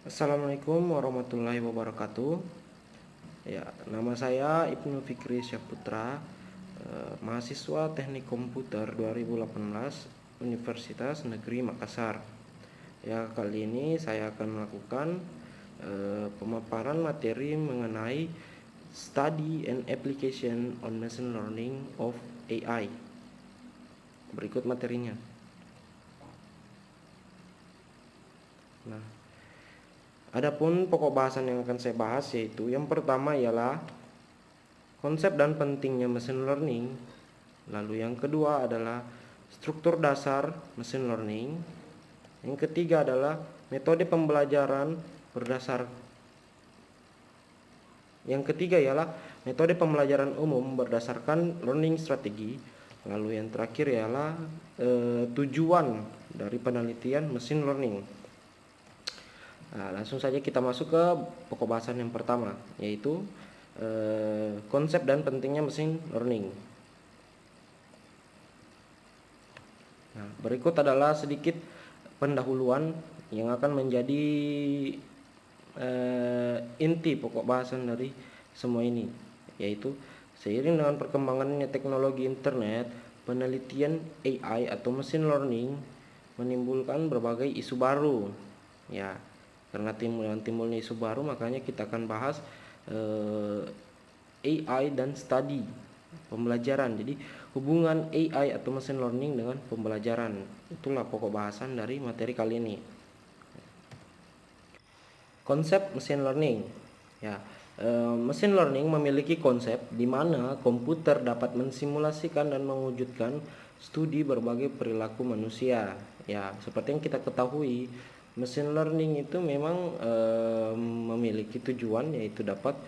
Assalamualaikum warahmatullahi wabarakatuh. Ya, nama saya Ibnu Fikri Syahputra, mahasiswa Teknik Komputer 2018 Universitas Negeri Makassar. Ya, kali ini saya akan melakukan pemaparan materi mengenai Study and Application on Machine Learning of AI. Berikut materinya. Nah, adapun pokok bahasan yang akan saya bahas yaitu yang pertama ialah konsep dan pentingnya machine learning. Lalu yang kedua adalah struktur dasar machine learning. Yang ketiga adalah metode pembelajaran berdasar. Yang ketiga ialah metode pembelajaran umum berdasarkan learning strategi. Lalu yang terakhir ialah tujuan dari penelitian machine learning. Nah, langsung saja kita masuk ke pokok bahasan yang pertama, yaitu konsep dan pentingnya machine learning. Nah, berikut adalah sedikit pendahuluan yang akan menjadi inti pokok bahasan dari semua ini, yaitu seiring dengan perkembangannya teknologi internet, penelitian AI atau machine learning menimbulkan berbagai isu baru. Ya, karena timbulnya isu baru, makanya kita akan bahas AI dan study pembelajaran. Jadi hubungan AI atau machine learning dengan pembelajaran, itulah pokok bahasan dari materi kali ini. Konsep machine learning. Ya, machine learning memiliki konsep di mana komputer dapat mensimulasikan dan mewujudkan studi berbagai perilaku manusia. Ya, seperti yang kita ketahui, machine learning itu memang memiliki tujuan, yaitu dapat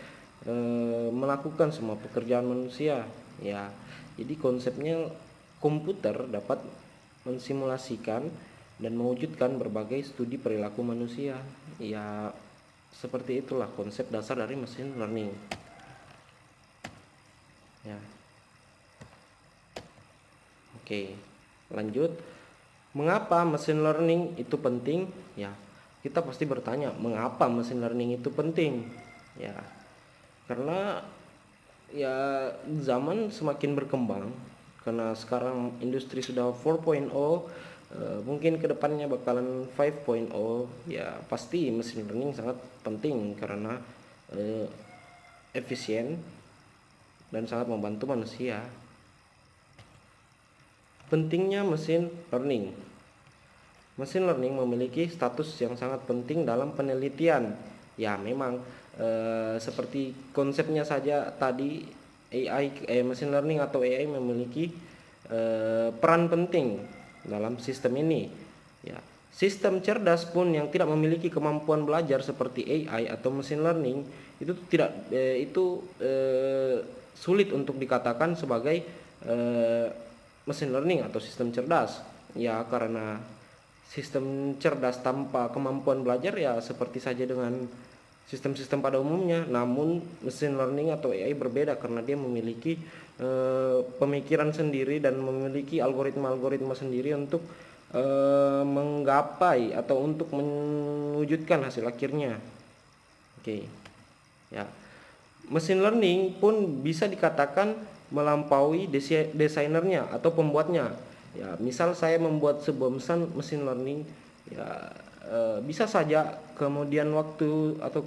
melakukan semua pekerjaan manusia. Ya, jadi konsepnya komputer dapat mensimulasikan dan mewujudkan berbagai studi perilaku manusia. Ya, seperti itulah konsep dasar dari machine learning. Ya. Oke, lanjut. Mengapa machine learning itu penting? Ya, kita pasti bertanya, mengapa machine learning itu penting? Ya, karena ya zaman semakin berkembang, karena sekarang industri sudah 4.0, mungkin kedepannya bakalan 5.0. Ya, pasti machine learning sangat penting karena efisien dan sangat membantu manusia. Pentingnya machine learning. Machine learning memiliki status yang sangat penting dalam penelitian. Ya, memang seperti konsepnya saja tadi, machine learning atau AI memiliki peran penting dalam sistem ini. Ya, sistem cerdas pun yang tidak memiliki kemampuan belajar seperti AI atau machine learning itu tidak sulit untuk dikatakan sebagai machine learning atau sistem cerdas. Ya, karena sistem cerdas tanpa kemampuan belajar ya seperti saja dengan sistem-sistem pada umumnya. Namun machine learning atau AI berbeda karena dia memiliki pemikiran sendiri dan memiliki algoritma-algoritma sendiri untuk menggapai atau untuk mewujudkan hasil akhirnya. Oke. Ya. Machine learning pun bisa dikatakan melampaui desainernya atau pembuatnya. Ya, misal saya membuat sebuah mesin learning, ya bisa saja kemudian waktu atau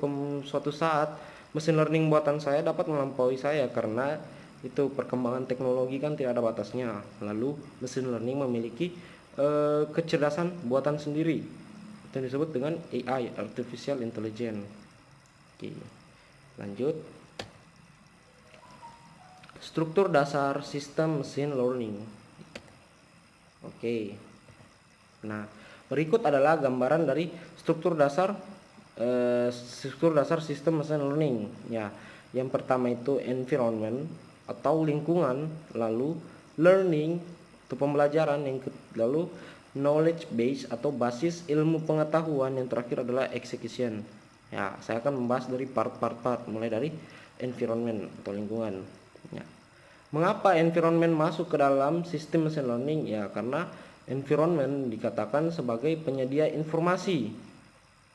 suatu saat mesin learning buatan saya dapat melampaui saya, karena itu perkembangan teknologi kan tidak ada batasnya. Lalu mesin learning memiliki kecerdasan buatan sendiri, itu disebut dengan AI, artificial intelligence. Oke, lanjut. Struktur dasar sistem machine learning. Oke. Nah, berikut adalah gambaran dari struktur dasar sistem machine learning. Ya, yang pertama itu environment atau lingkungan, lalu learning itu pembelajaran, lalu knowledge base atau basis ilmu pengetahuan, yang terakhir adalah execution. Ya, saya akan membahas dari part mulai dari environment atau lingkungan. Ya. Mengapa environment masuk ke dalam sistem machine learning? Ya, karena environment dikatakan sebagai penyedia informasi.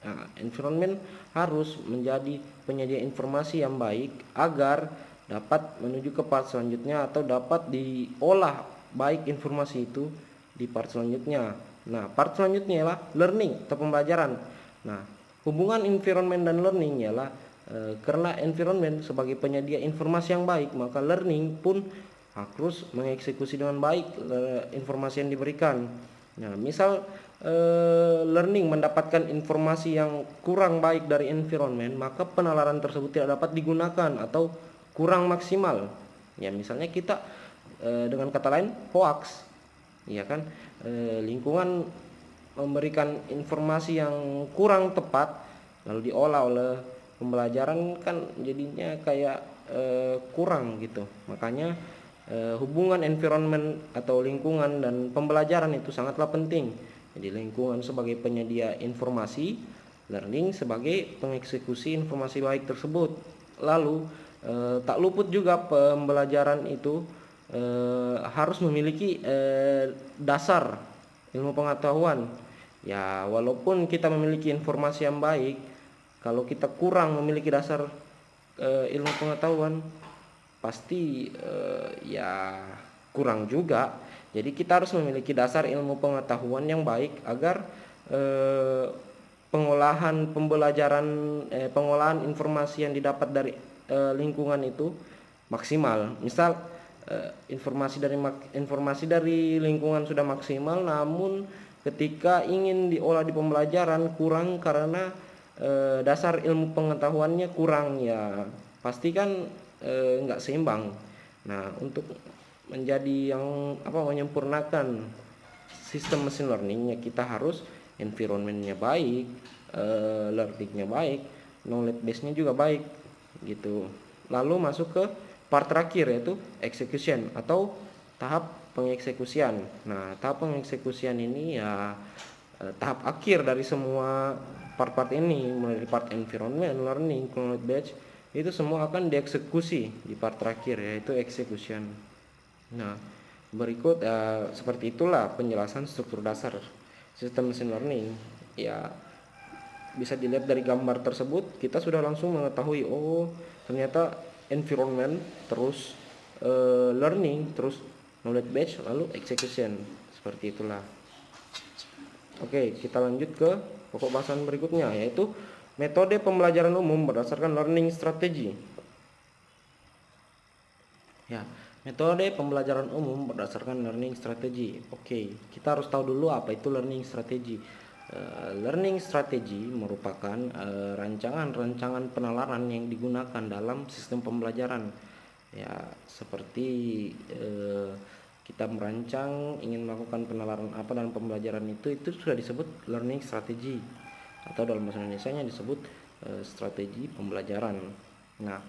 Nah, environment harus menjadi penyedia informasi yang baik agar dapat menuju ke part selanjutnya atau dapat diolah baik informasi itu di part selanjutnya. Nah, part selanjutnya ialah learning atau pembelajaran. Nah, hubungan environment dan learning ialah karena environment sebagai penyedia informasi yang baik, maka learning pun harus mengeksekusi dengan baik informasi yang diberikan. Nah, misal learning mendapatkan informasi yang kurang baik dari environment, maka penalaran tersebut tidak dapat digunakan atau kurang maksimal. Ya, misalnya kita dengan kata lain hoax, ya kan, lingkungan memberikan informasi yang kurang tepat lalu diolah oleh pembelajaran, kan jadinya kayak kurang gitu. Makanya hubungan environment atau lingkungan dan pembelajaran itu sangatlah penting. Jadi lingkungan sebagai penyedia informasi, learning sebagai pengeksekusi informasi baik tersebut. Lalu tak luput juga pembelajaran itu harus memiliki dasar ilmu pengetahuan. Ya, walaupun kita memiliki informasi yang baik, kalau kita kurang memiliki dasar ilmu pengetahuan, pasti ya kurang juga. Jadi kita harus memiliki dasar ilmu pengetahuan yang baik agar pengolahan pembelajaran pengolahan informasi yang didapat dari lingkungan itu maksimal. Misal informasi dari lingkungan sudah maksimal, namun ketika ingin diolah di pembelajaran kurang karena dasar ilmu pengetahuannya kurang, ya pasti kan nggak seimbang. Nah, untuk menjadi yang menyempurnakan sistem machine learningnya, kita harus environmentnya baik, learningnya baik, knowledge base-nya juga baik gitu. Lalu masuk ke part terakhir, yaitu execution atau tahap pengeksekusian. Nah, tahap pengeksekusian ini ya tahap akhir dari semua part-part ini, mulai dari part environment, learning, knowledge base, itu semua akan dieksekusi di part terakhir, yaitu execution. Nah, berikut seperti itulah penjelasan struktur dasar sistem machine learning. Ya, bisa dilihat dari gambar tersebut, kita sudah langsung mengetahui, oh ternyata environment, terus learning, terus knowledge base, lalu execution. Seperti itulah. Oke, kita lanjut ke pokok bahasan berikutnya, yaitu metode pembelajaran umum berdasarkan learning strategy. Ya, metode pembelajaran umum berdasarkan learning strategy. Oke, kita harus tahu dulu apa itu learning strategy. Learning strategy merupakan rancangan-rancangan penalaran yang digunakan dalam sistem pembelajaran. Ya, seperti kita merancang ingin melakukan penalaran apa dalam pembelajaran itu sudah disebut learning strategy, atau dalam bahasa Indonesianya disebut strategi pembelajaran. Nah,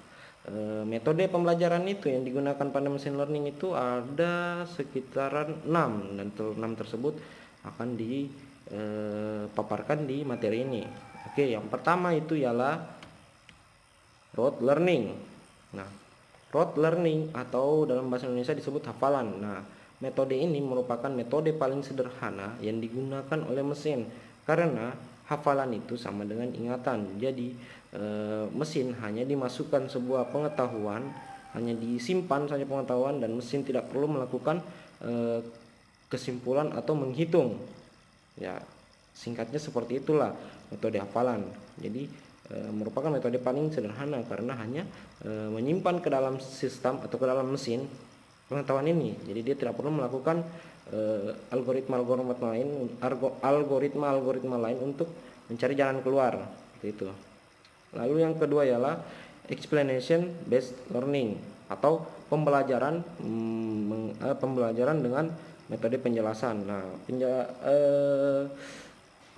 metode pembelajaran itu yang digunakan pada machine learning itu ada sekitaran 6, dan 6 tersebut akan dipaparkan di materi ini. Oke, yang pertama itu ialah rote learning. Nah, rote learning atau dalam bahasa Indonesia disebut hafalan. Nah, metode ini merupakan metode paling sederhana yang digunakan oleh mesin karena hafalan itu sama dengan ingatan. Jadi mesin hanya dimasukkan sebuah pengetahuan, hanya disimpan saja pengetahuan, dan mesin tidak perlu melakukan kesimpulan atau menghitung. Ya, singkatnya seperti itulah metode hafalan. Jadi merupakan metode paling sederhana karena hanya menyimpan ke dalam sistem atau ke dalam mesin pengetahuan ini. Jadi dia tidak perlu melakukan algoritma lain untuk mencari jalan keluar, seperti itu. Lalu yang kedua ialah explanation based learning atau pembelajaran dengan metode penjelasan. Nah,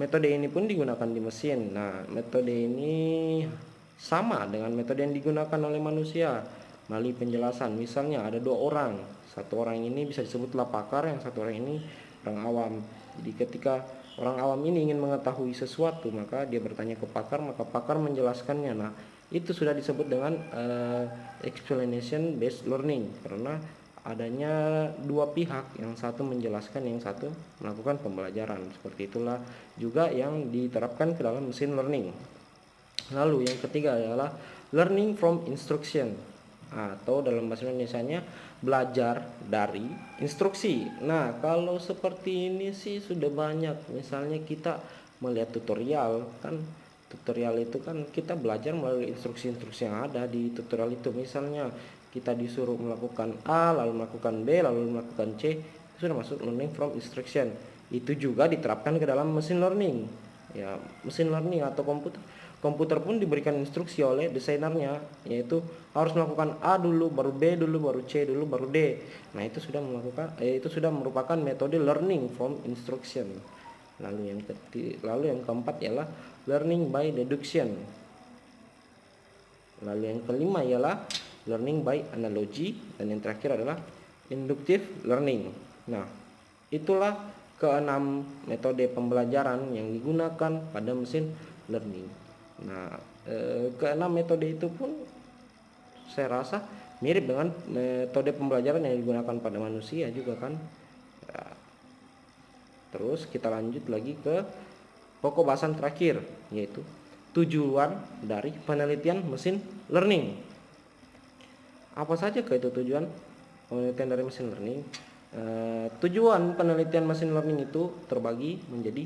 metode ini pun digunakan di mesin. Nah, metode ini sama dengan metode yang digunakan oleh manusia melalui penjelasan. Misalnya ada 2 orang, satu orang ini bisa disebutlah pakar, yang satu orang ini orang awam. Jadi ketika orang awam ini ingin mengetahui sesuatu, maka dia bertanya ke pakar, maka pakar menjelaskannya. Nah, itu sudah disebut dengan explanation based learning, karena adanya dua pihak, yang satu menjelaskan, yang satu melakukan pembelajaran. Seperti itulah juga yang diterapkan ke dalam mesin learning. Lalu yang ketiga adalah learning from instruction, atau dalam bahasa Indonesianya belajar dari instruksi. Nah, kalau seperti ini sih sudah banyak. Misalnya kita melihat tutorial, kan tutorial itu kan kita belajar melalui instruksi-instruksi yang ada di tutorial itu. Misalnya kita disuruh melakukan A, lalu melakukan B, lalu melakukan C, itu sudah masuk learning from instruction. Itu juga diterapkan ke dalam mesin learning. Ya, mesin learning atau komputer pun diberikan instruksi oleh desainernya, yaitu harus melakukan A dulu, baru B dulu, baru C dulu, baru D. Nah, itu sudah merupakan metode learning from instruction. Lalu yang keempat ialah learning by deduction. Lalu yang kelima ialah learning by analogy, dan yang terakhir adalah inductive learning. Nah, itulah keenam metode pembelajaran yang digunakan pada mesin learning. Nah, keenam metode itu pun saya rasa mirip dengan metode pembelajaran yang digunakan pada manusia juga kan. Ya. Terus kita lanjut lagi ke pokok bahasan terakhir, yaitu tujuan dari penelitian mesin learning. Apa saja itu tujuan penelitian dari mesin learning? Tujuan penelitian mesin learning itu terbagi menjadi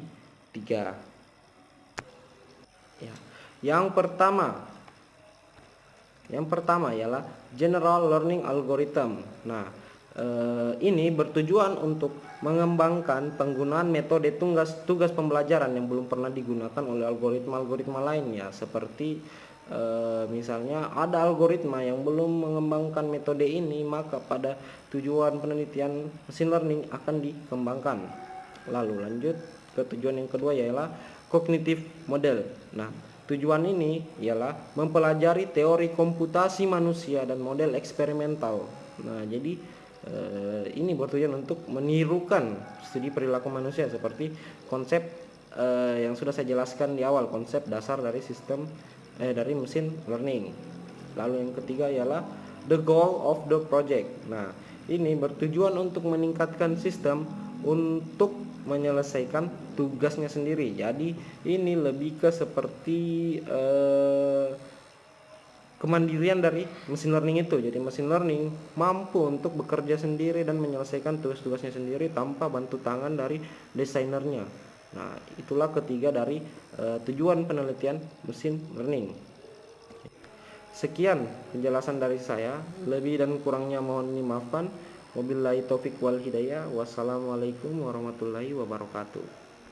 3. Ya. Yang pertama ialah general learning algorithm. Nah, ini bertujuan untuk mengembangkan penggunaan metode tugas pembelajaran yang belum pernah digunakan oleh algoritma lain, ya, seperti misalnya ada algoritma yang belum mengembangkan metode ini, maka pada tujuan penelitian mesin learning akan dikembangkan. Lalu lanjut ke tujuan yang kedua, ialah cognitive model. Nah, tujuan ini ialah mempelajari teori komputasi manusia dan model eksperimental. Nah, jadi ini bertujuan untuk menirukan studi perilaku manusia, seperti konsep yang sudah saya jelaskan di awal, konsep dasar dari dari mesin learning. Lalu yang ketiga ialah the goal of the project. Nah, ini bertujuan untuk meningkatkan sistem untuk menyelesaikan tugasnya sendiri. Jadi ini lebih ke seperti kemandirian dari mesin learning itu. Jadi mesin learning mampu untuk bekerja sendiri dan menyelesaikan tugas-tugasnya sendiri tanpa bantu tangan dari desainernya. Nah, itulah ketiga dari tujuan penelitian mesin learning. Sekian penjelasan dari saya, lebih dan kurangnya mohon dimaafkan. Wabillahi taufik wal hidayah. Wassalamualaikum warahmatullahi wabarakatuh.